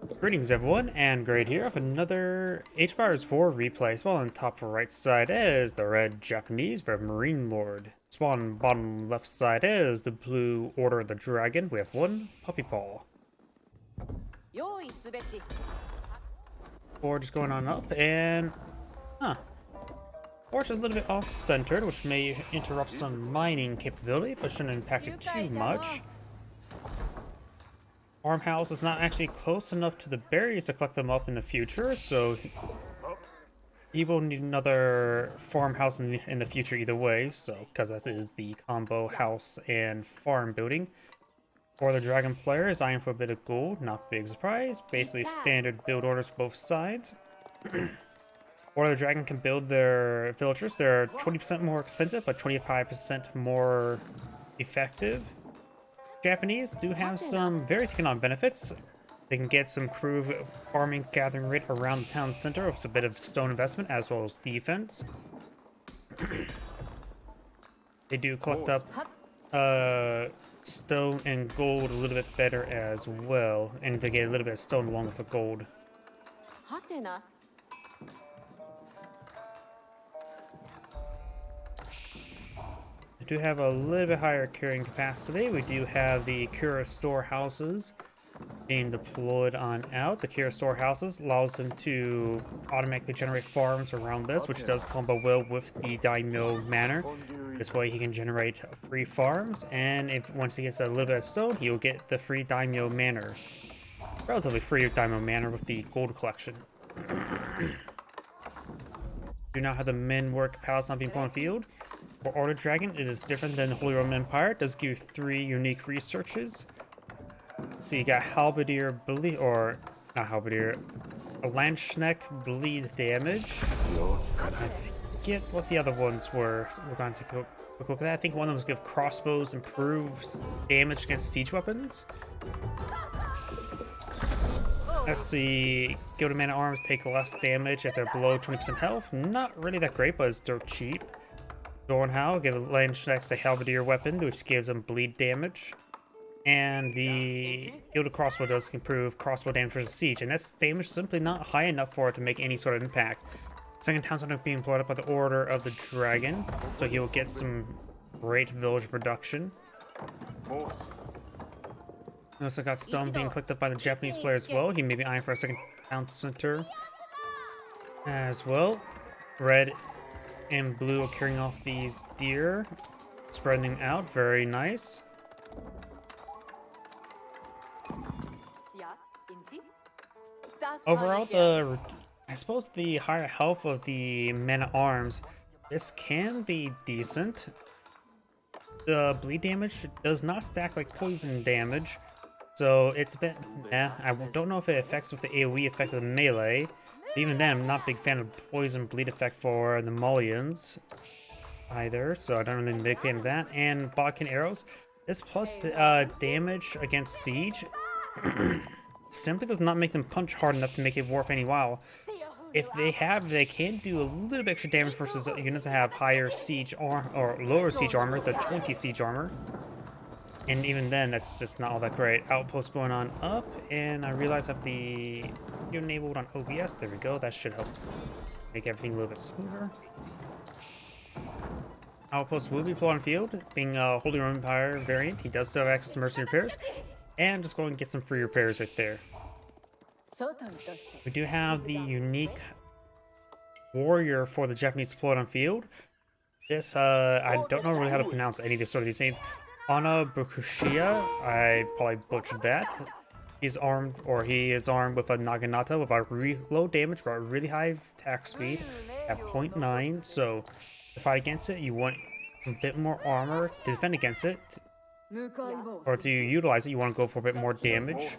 Greetings everyone, and Grade here with another H-Bars 4 replay. Spawn on the top right side is the red Japanese for Marine Lord. Spawn on the bottom left side is the blue Order of the Dragon. We have one Puppy Paw. Or just going on up, and Forge is a little bit off-centered, which may interrupt some mining capability, but shouldn't impact it too much. Farmhouse is not actually close enough to the berries to collect them up in the future, so he will need another farmhouse in the future either way, so because that is the combo house and farm building. For the dragon player is eyeing for a bit of gold, not big surprise. Basically standard build orders both sides. Or the dragon can build their villagers. They're 20% more expensive, but 25% more effective. Japanese do have some various economic benefits. They can get some crew farming gathering rate around the town center with a bit of stone investment as well as defense. They do collect up stone and gold a little bit better as well, and they get a little bit of stone along with the gold. We do have a little bit higher carrying capacity. We do have the Kura storehouses being deployed on out. The Kira storehouses allows them to automatically generate farms around this, which does combo well with the daimyo manor. This way he can generate free farms, and if once he gets a little bit of stone, he'll get the free daimyo manor. Relatively free daimyo manor with the gold collection. Do not have the men work palace not being put on the field. For Order Dragon, it is different than the Holy Roman Empire. It does give you 3 unique researches. So you got Halberdier bleed, or not Halberdier, a Landschneck bleed damage. I forget what the other ones were. We're going to look at that. I think one of them was give crossbows improves damage against siege weapons. Let's see, Gilded Man at Arms take less damage if they're below 20% health. Not really that great, but it's dirt cheap. Dornhow, give Landschnecks a Halberdier weapon, which gives them bleed damage. And the Gilded Crossbow does improve crossbow damage versus siege, and that's damage simply not high enough for it to make any sort of impact. Second town center being blown up by the Order of the Dragon, so he will get some great village production. We also got stone being clicked up by the Japanese player as well. He may be eyeing for a second town center as well. Red and blue are carrying off these deer, spreading out. Very nice. Overall, I suppose the higher health of the men at arms, this can be decent. The bleed damage does not stack like poison damage, so it's a bit meh. I don't know if it affects with the AoE effect of the melee. Even then, I'm not a big fan of poison bleed effect for the Mullions either, so I don't really big fan of that. And bodkin arrows, this plus the damage against siege simply does not make them punch hard enough to make it worth any while. If they can do a little bit extra damage versus units that have higher siege armor or lower siege armor, the 20 siege armor. And even then, that's just not all that great. Outpost going on up, and I realize that the enabled on OBS. There we go. That should help make everything a little bit smoother. Outpost will be put on field, being a Holy Roman Empire variant. He does still have access to mercenary repairs, and just go and get some free repairs right there. We do have the unique warrior for the Japanese deployed on field. This, I don't know really how to pronounce any of these names. Ana Bukushia, I probably butchered that. He's armed, or he is armed with a Naginata with a really low damage but really high attack speed at 0.9. So to fight against it, you want a bit more armor. To defend against it, or to utilize it, you want to go for a bit more damage.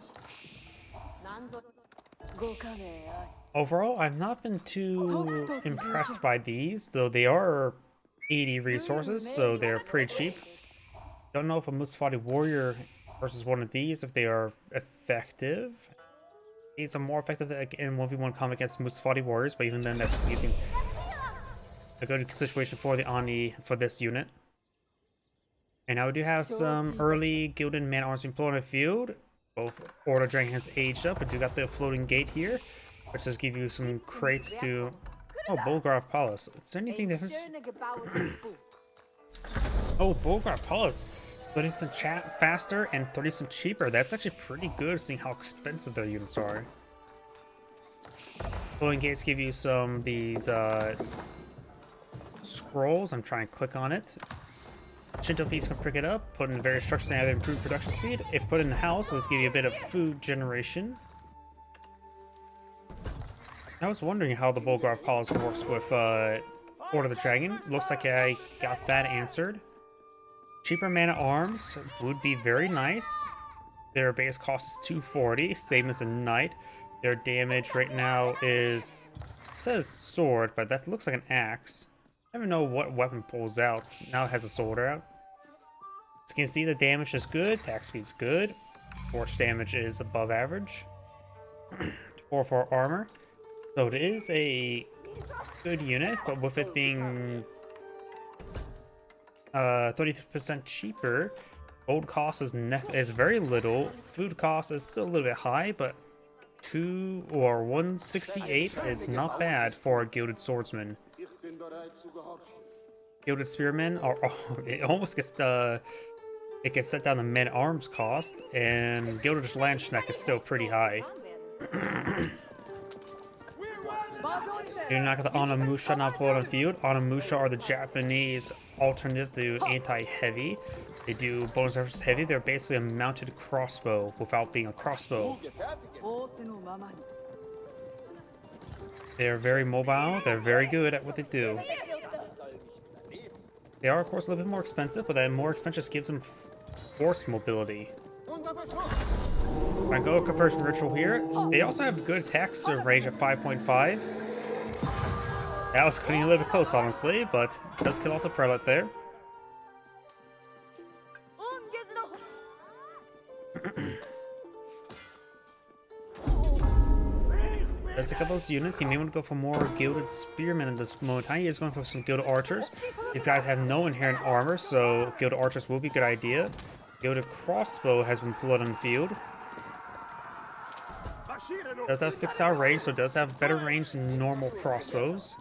Overall, I've not been too impressed by these, though they are 80 resources, so they're pretty cheap. Don't know if a Musafati warrior versus one of these, if they are effective. These are more effective in 1v1 combat against Musafati warriors, but even then, that's using a good situation for the Ani for this unit. And now we do have some early Gilded Man-at-Arms being put on the field. Both Order Dragon has aged up, but you got the floating gate here, which does give you some crates to. Oh, Bulgarov Palace. Is there anything different? Oh, Bulgarov Palace. 30% faster and 30% cheaper. That's actually pretty good, seeing how expensive their units are. Floating gates give you some these scrolls. I'm trying to click on it. Shinto piece can pick it up, put in various structures and either improve production speed. If put in the house, let's give you a bit of food generation. I was wondering how the Bulgar Palace works with Order of the Dragon. Looks like I got that answered. Cheaper mana arms would be very nice. Their base cost is 240, same as a knight. Their damage right now is, it says sword, but that looks like an axe. I don't know what weapon pulls out. Now it has a sword out. As you can see, the damage is good, attack speed's good. Force damage is above average. 4/4 armor. So it is a good unit, but with it being 30% cheaper, gold cost is very little. Food cost is still a little bit high, but 168 is not bad for a gilded swordsman. Gilded spearmen are it almost gets it gets set down the men arms cost, and gilded landschneck is still pretty high. You're not got the Onimusha not pulled on field. Onimusha are the Japanese alternative to anti-heavy. They do bonus versus heavy. They're basically a mounted crossbow without being a crossbow. They're very mobile. They're very good at what they do. They are, of course, a little bit more expensive, but that more expense just gives them force mobility. I go conversion ritual here. They also have good attack range at 5.5. That was cutting a little bit close, honestly, but it does kill off the prelate there. Let's look at those units. He may want to go for more gilded spearmen at this moment. He is going for some gilded archers. These guys have no inherent armor, so gilded archers will be a good idea. Gilded crossbow has been pulled on the field. Does have 6-hour range, so it does have better range than normal crossbows.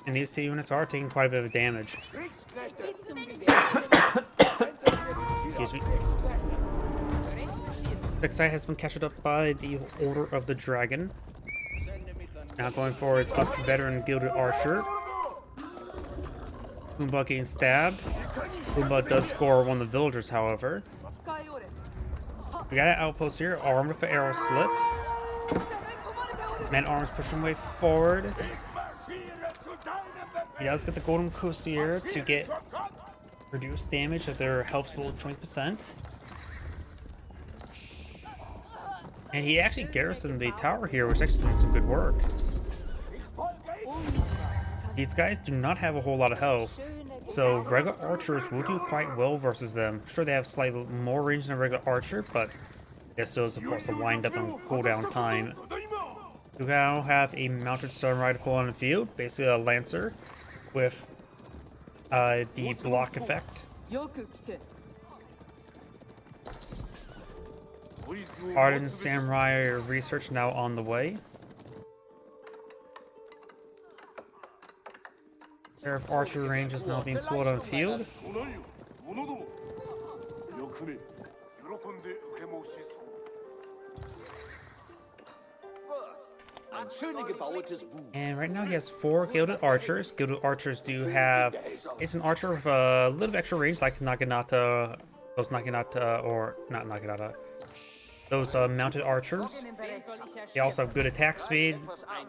And these two units are taking quite a bit of damage. Excuse me. Next side has been captured up by the Order of the Dragon. Now going for his up veteran gilded archer. Pumbaa getting stabbed. Pumbaa does score one of the villagers, however. We got an outpost here, armed with an arrow slit. Men arms pushing way forward. He does get the golden Kusier to get reduced damage if their health below 20%. And he actually garrisoned the tower here, which actually doing some good work. These guys do not have a whole lot of health, so regular archers will do quite well versus them. Sure, they have slightly more range than a regular archer, but this still is, of course, the wind up and cooldown time. You now have a mounted summery to pull on the field, basically a lancer with the block effect. Hardened samurai research now on the way. Pair of archery range is now being pulled on the field. And right now he has 4 gilded archers. Gilded archers do have... It's an archer with a little bit extra range, like Naginata... Those Naginata, or not Naginata. Those mounted archers. They also have good attack speed,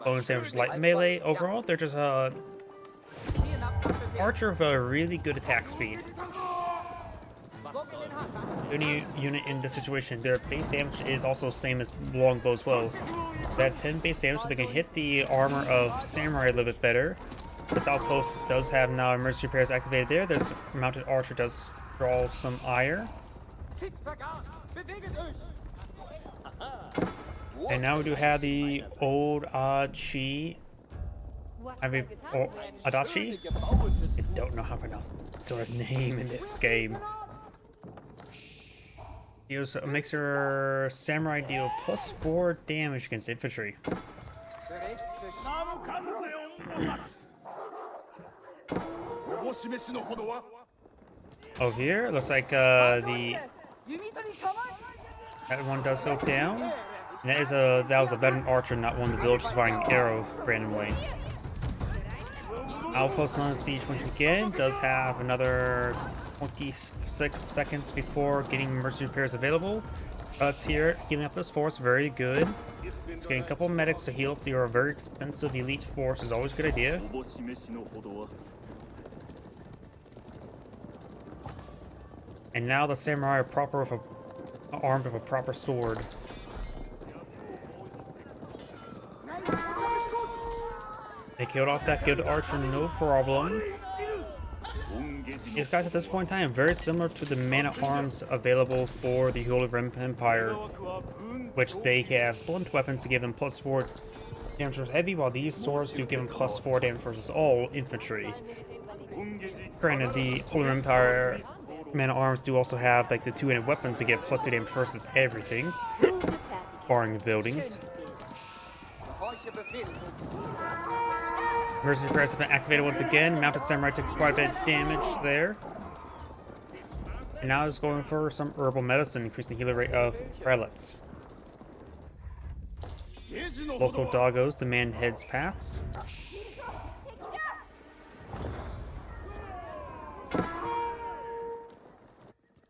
bonus damage light melee. Overall, they're just a archer with a really good attack speed. Any unit in this situation, their base damage is also the same as longbow as well. That 10 base damage, so they can hit the armor of samurai a little bit better. This outpost does have now emergency repairs activated there. This mounted archer does draw some ire. And now we do have the old Adachi. I don't know how to pronounce it. sort of name in this game. Makes your samurai deal +4 damage against infantry. Over here, looks like that one does go down. And that was a veteran archer, not one of the villagers firing an arrow randomly. Outpost on siege once again does have another 26 seconds before getting emergency repairs available. Let's hear it. Healing up this force, very good. It's getting a couple of medics to heal up your very expensive elite force is always a good idea. And now the samurai are armed with a proper sword. They killed off that good archer, no problem. These guys at this point in time, very similar to the man-at-arms available for the Holy Rim Empire, which they have blunt weapons to give them +4 damage versus heavy, while these swords do give them +4 damage versus all infantry. Granted, the Holy Rim Empire man-at-arms do also have like the two-handed weapons to give +2 damage versus everything, barring the buildings. Emergency repairs have been activated once again. Mounted Samurai took quite a bit of damage there. And now it's going for some herbal medicine, increasing the healing rate of prelates. Local doggos demand heads paths.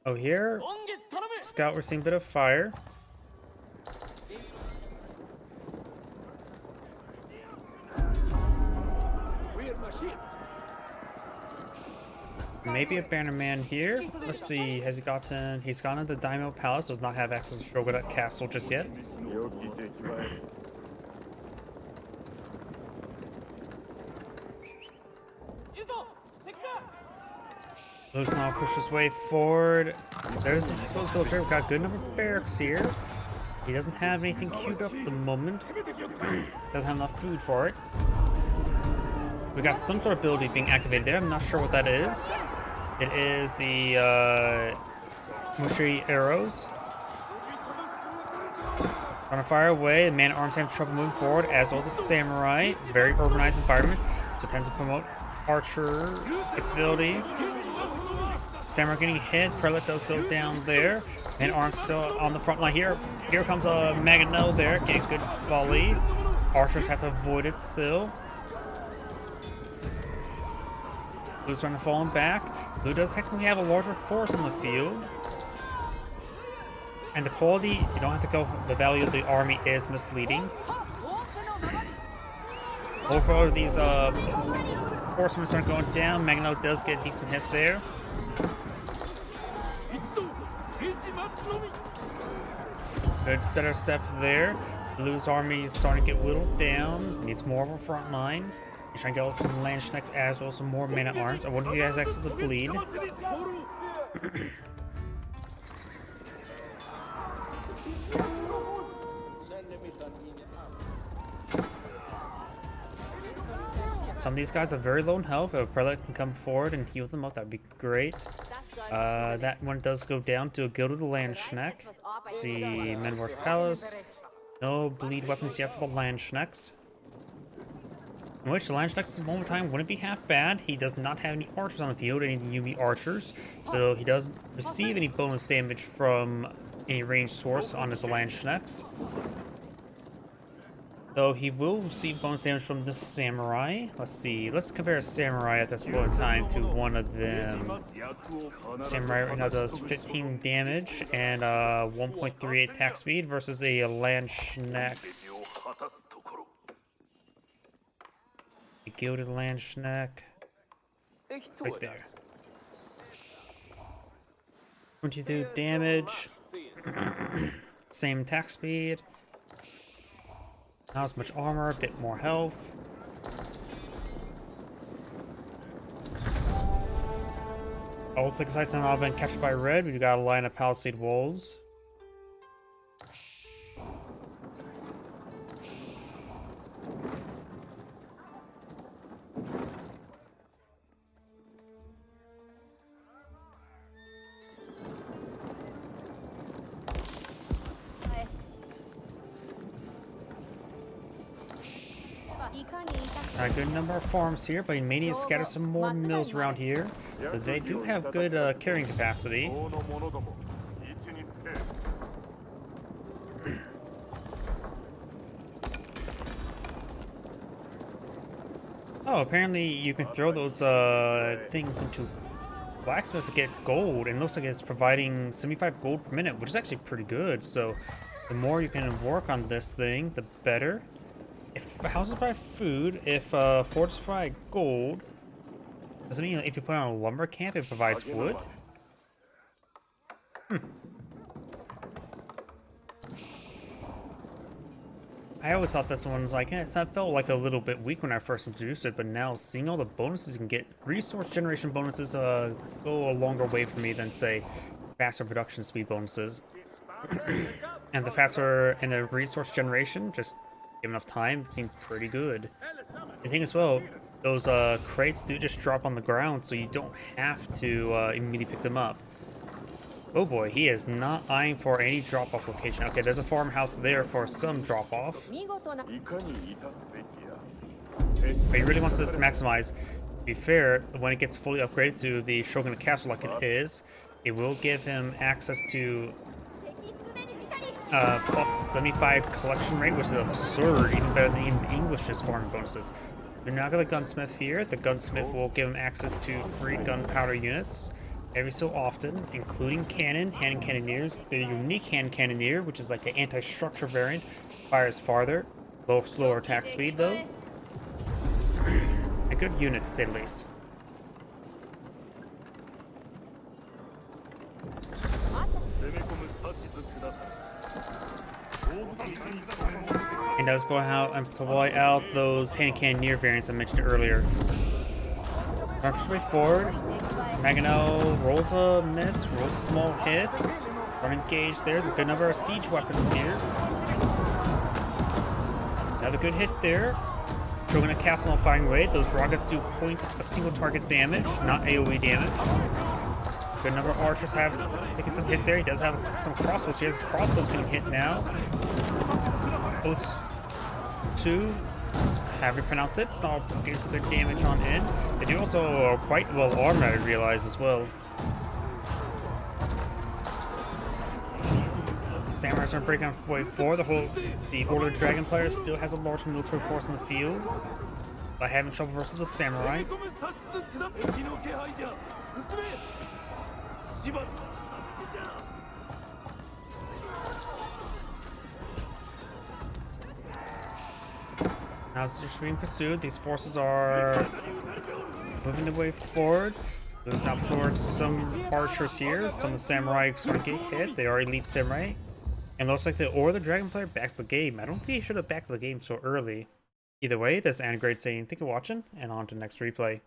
Oh, here, Scout, we're seeing a bit of fire. Maybe a bannerman here. Let's see, has he gotten... He's gone into the Daimyo Palace, does not have access to Shogunate Castle just yet. Blue's now push his way forward. There's an exposed villager. We've got a good number of barracks here. He doesn't have anything queued up at the moment. Doesn't have enough food for it. We got some sort of ability being activated there. I'm not sure what that is. It is the Mushi arrows. Trying to fire away. The man-at-arms have trouble moving forward, as well as the samurai. Very urbanized environment, so it tends to promote archer ability. Samurai getting hit. Prelate does go down there. Man-at-arms still on the front line here. Here comes a Magano there, getting a good volley. Archers have to avoid it still. Blue's trying to fall him back. Blue does technically have a larger force in the field. And the quality, you don't have to go, the value of the army is misleading. Overall, these horsemen are going down. Magno does get a decent hit there. Good setter step there. Blue's army is starting to get whittled down. Needs more of a front line. He's trying to get some Landsknechts as well as some more man-at-arms. I wonder if he has access to bleed. Some of these guys are very low in health. If a prelate can come forward and heal them up, that'd be great. That one does go down to a Guild of the Landsknecht. Let's see, Menworth Palace. No bleed weapons yet for the Landsknechts. In which the Landsknechts at the moment in time wouldn't be half bad. He does not have any archers on the field, any Yumi archers. So he doesn't receive any bonus damage from any ranged source on his Landsknechts. Though he will receive bonus damage from the samurai. Let's see. Let's compare a samurai at this point in time to one of them. Samurai right now does 15 damage and 1.38 attack speed versus a Landsknechts. The Gilded Landsknecht. Right there. 22 damage. Same attack speed. Not as much armor, a bit more health. All 6 sites have now been captured by red. We've got a line of palisade walls. A good number of farms here, but he may need to scatter some more mills around here. But they do have good carrying capacity. Oh, apparently you can throw those things into blacksmith to get gold, and it looks like it's providing 75 gold per minute, which is actually pretty good. So the more you can work on this thing, the better. If houses provide food, if forts provide gold, does it mean if you put on a lumber camp, it provides wood? I always thought this one was like, it felt like a little bit weak when I first introduced it, but now seeing all the bonuses you can get, resource generation bonuses go a longer way for me than, say, faster production speed bonuses. And the faster and the resource generation, just give enough time, seemed pretty good. The thing as well, those crates do just drop on the ground, so you don't have to immediately pick them up. Oh boy, he is not eyeing for any drop-off location. Okay, there's a farmhouse there for some drop-off. But he really wants this to maximize. To be fair, when it gets fully upgraded to the Shogunate Castle like it is, it will give him access to plus 75 collection rate, which is absurd, even better than even English's farming bonuses. We're now got the gunsmith here. The gunsmith will give him access to free gunpowder units every so often, including cannon, hand cannoneers. The unique hand cannoneer, which is like the anti-structure variant, fires farther, slower attack speed though. A good unit to say the least. And I was going out and deploy out those hand cannoneer variants I mentioned earlier. March way forward. Magano rolls a miss, rolls a small hit. Running gauge there. There's a good number of siege weapons here. Another good hit there. Shogunate Castle on firing rate. Those rockets do point a single target damage, not AoE damage. Good number of archers have taken some hits there. He does have some crossbows here. The crossbow's getting hit now. Oats 2. However you pronounce it, still getting some good damage on in. They do also are quite well armed, I realize, as well. Samurais are breaking off way 4. The Horde of Dragon player still has a large military force in the field, by having trouble versus the samurai. Now it's just being pursued. These forces are moving their way forward. Moving up towards some archers here. Some of the samurai sort of get hit. They are elite samurai. And looks like the dragon player backs the game. I don't think he should have backed the game so early. Either way, this Anagrade saying thank you for watching, and on to the next replay.